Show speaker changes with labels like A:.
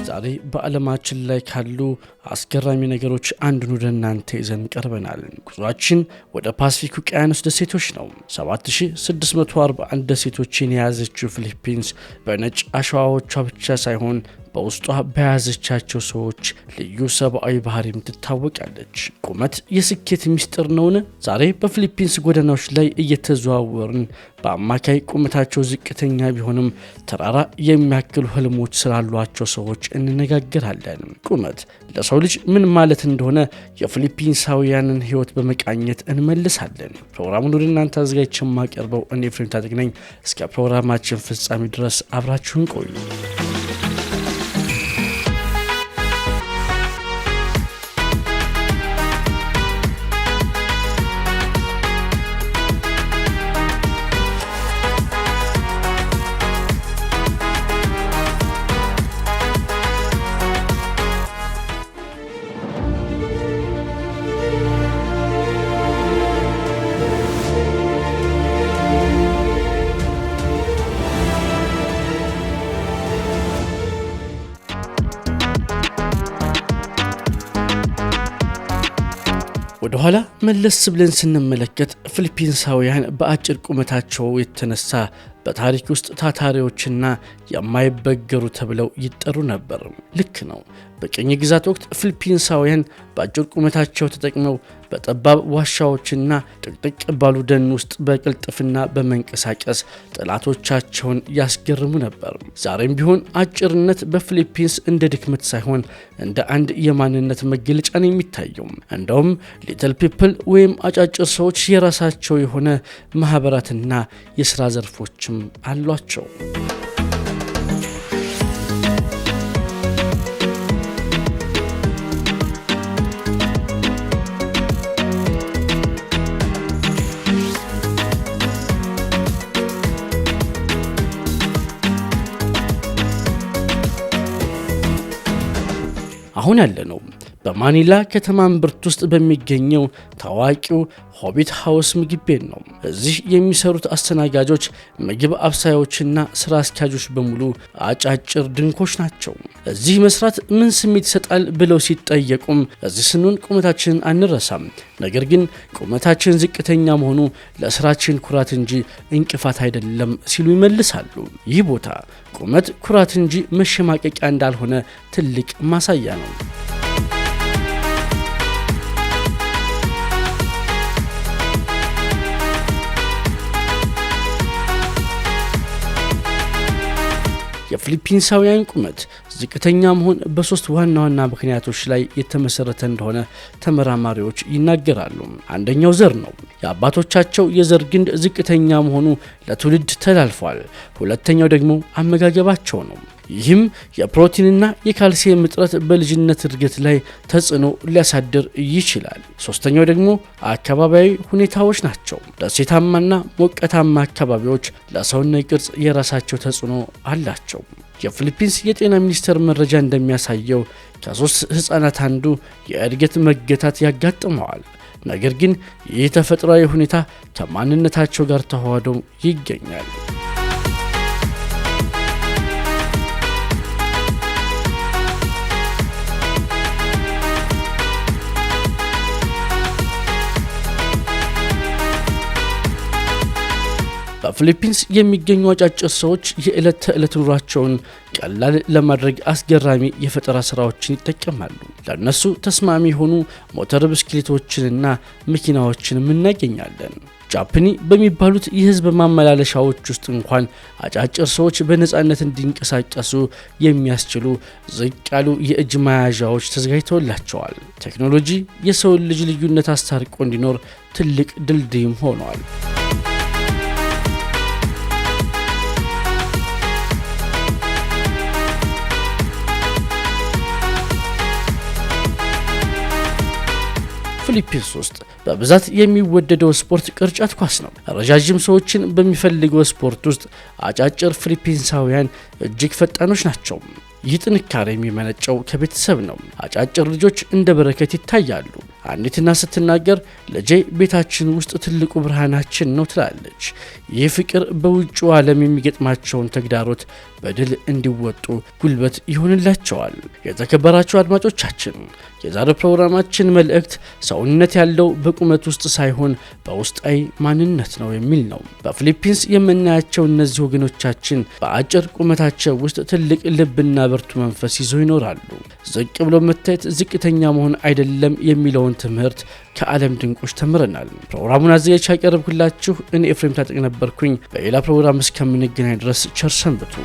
A: ዛሬ በዓለማችን ላይ ካሉ አስገራሚ ነገሮች አንዱን ወደ እናንተ ይዘን ቀርበናል። ጉዟችን ወደ ፓሲፊክ ውቅያኖስ ደሴቶች ነው። 7641 ደሴቶችን የያዘችው ፊሊፒንስ በነጭ አሸዋዎቿ ብቻ ሳይሆን በውስጧ በያዘቻቸው ሰዎች ልዩ ሰብአዊ ባህሪም ትታወቃለች። ቁመት የስኬት ሚስጥር ነውን? ዛሬ በፊሊፒንስ ጎዳናዎች ላይ እየተዘዋወርን በአማካይ ቁመታቸው ዝቅተኛ ቢሆንም ተራራ የሚያክሉ ህልሞች ስላሏቸው ሰዎች እንነጋገራለን። ቁመት ለሰው ልጅ ምን ማለት እንደሆነ የፊሊፒንሳውያንን ህይወት በመቃኘት እንመልሳለን። ፕሮግራሙን ወደ እናንተ አዘጋጅቼ የማቀርበው እኔ ኤፍሬም ታጠቅ ነኝ። እስከ ፕሮግራማችን ፍጻሜ ድረስ አብራችሁን ቆዩ። ወደ ኋላ መለስ ብለን ስንመለከት ፊሊፒንሳውያን በአጭር ቁመታቸው የተነሳ በታሪክ ውስጥ ታታሪዎችና የማይበገሩ ተብለው ይጠሩ ነበር። ልክ ነው። በቅኝ ግዛት ወቅት ፊሊፒንሳውያን በአጭር ቁመታቸው ተጠቅመው በጠባብ ዋሻዎችና ጥቅጥቅ ባሉ ደን ውስጥ በቅልጥፍና በመንቀሳቀስ ጠላቶቻቸውን ያስገርሙ ነበር። ዛሬም ቢሆን አጭርነት በፊሊፒንስ እንደ ድክመት ሳይሆን እንደ አንድ የማንነት መገለጫ ነው የሚታየው። እንደውም ሊትል ፒፕል ወይም አጫጭር ሰዎች የራሳቸው የሆነ ማህበራትና የስራ ዘርፎችም አሏቸው። አሁን ያለነው በማኒላ ከተማ እምብርት ውስጥ በሚገኘው ታዋቂው ሆቢት ሃውስ ምግብ ቤት ነው። እዚህ የሚሰሩት አስተናጋጆች፣ ምግብ አብሳዮችና ስራ አስኪያጆች በሙሉ አጫጭር ድንኮች ናቸው። እዚህ መስራት ምን ስሜት ይሰጣል ብለው ሲጠየቁም እዚህ ስንሆን ቁመታችንን አንረሳም፣ ነገር ግን ቁመታችን ዝቅተኛ መሆኑ ለስራችን ኩራት እንጂ እንቅፋት አይደለም ሲሉ ይመልሳሉ። ይህ ቦታ ቁመት ኩራት እንጂ መሸማቀቂያ እንዳልሆነ ትልቅ ማሳያ ነው። የፊሊፒንሳውያን ቁመት ዝቅተኛ መሆን በሶስት ዋና ዋና ምክንያቶች ላይ የተመሰረተ እንደሆነ ተመራማሪዎች ይናገራሉ። አንደኛው ዘር ነው። የአባቶቻቸው የዘር ግንድ ዝቅተኛ መሆኑ ለትውልድ ተላልፏል። ሁለተኛው ደግሞ አመጋገባቸው ነው። ይህም የፕሮቲንና የካልሲየም እጥረት በልጅነት እድገት ላይ ተጽዕኖ ሊያሳድር ይችላል። ሶስተኛው ደግሞ አካባቢያዊ ሁኔታዎች ናቸው። ደሴታማና ሞቃታማ አካባቢዎች ለሰውነት ቅርጽ የራሳቸው ተጽዕኖ አላቸው። የፊሊፒንስ የጤና ሚኒስቴር መረጃ እንደሚያሳየው ከ3 ህፃናት አንዱ የእድገት መገታት ያጋጥመዋል። ነገር ግን ይህ ተፈጥሯዊ ሁኔታ ከማንነታቸው ጋር ተዋህዶ ይገኛል። በፊሊፒንስ የሚገኙ አጫጭር ሰዎች የዕለት ተዕለት ኑሯቸውን ቀላል ለማድረግ አስገራሚ የፈጠራ ስራዎችን ይጠቀማሉ። ለነሱ ተስማሚ የሆኑ ሞተር ብስክሌቶችንና መኪናዎችን እናገኛለን። ጃፓኒ በሚባሉት የህዝብ ማመላለሻዎች ውስጥ እንኳን አጫጭር ሰዎች በነፃነት እንዲንቀሳቀሱ የሚያስችሉ ዝቅ ያሉ የእጅ መያዣዎች ተዘጋጅተውላቸዋል። ቴክኖሎጂ የሰውን ልጅ ልዩነት አስታርቆ እንዲኖር ትልቅ ድልድይም ሆኗል። ፊሊፒንስ ውስጥ በብዛት የሚወደደው ስፖርት ቅርጫት ኳስ ነው። ረጃጅም ሰዎችን በሚፈልገው ስፖርት ውስጥ አጫጭር ፊሊፒንሳውያን እጅግ ፈጣኖች ናቸው። ይህ ጥንካሬ የሚመነጨው ከቤተሰብ ነው። አጫጭር ልጆች እንደ በረከት ይታያሉ። አንዲት እናት ስትናገር ልጄ ቤታችን ውስጥ ትልቁ ብርሃናችን ነው ትላለች። ይህ ፍቅር በውጭው ዓለም የሚገጥማቸውን ተግዳሮት በድል እንዲወጡ ጉልበት ይሆንላቸዋል። የተከበራችሁ አድማጮቻችን የዛሬው ፕሮግራማችን መልእክት ሰውነት ያለው በቁመት ውስጥ ሳይሆን በውስጣዊ ማንነት ነው የሚል ነው። በፊሊፒንስ የምናያቸው እነዚህ ወገኖቻችን በአጭር ቁመታቸው ውስጥ ትልቅ ልብና ብርቱ መንፈስ ይዘው ይኖራሉ። ዝቅ ብሎ መታየት ዝቅተኛ መሆን አይደለም የሚለውን ትምህርት ከዓለም ድንቆች ተምረናል። ፕሮግራሙን አዘጋጅቼ ያቀርብኩላችሁ እኔ ኤፍሬም ታጠቅ ነበርኩኝ። በሌላ ፕሮግራም እስከምንገናኝ ድረስ ቸር ሰንብቱ።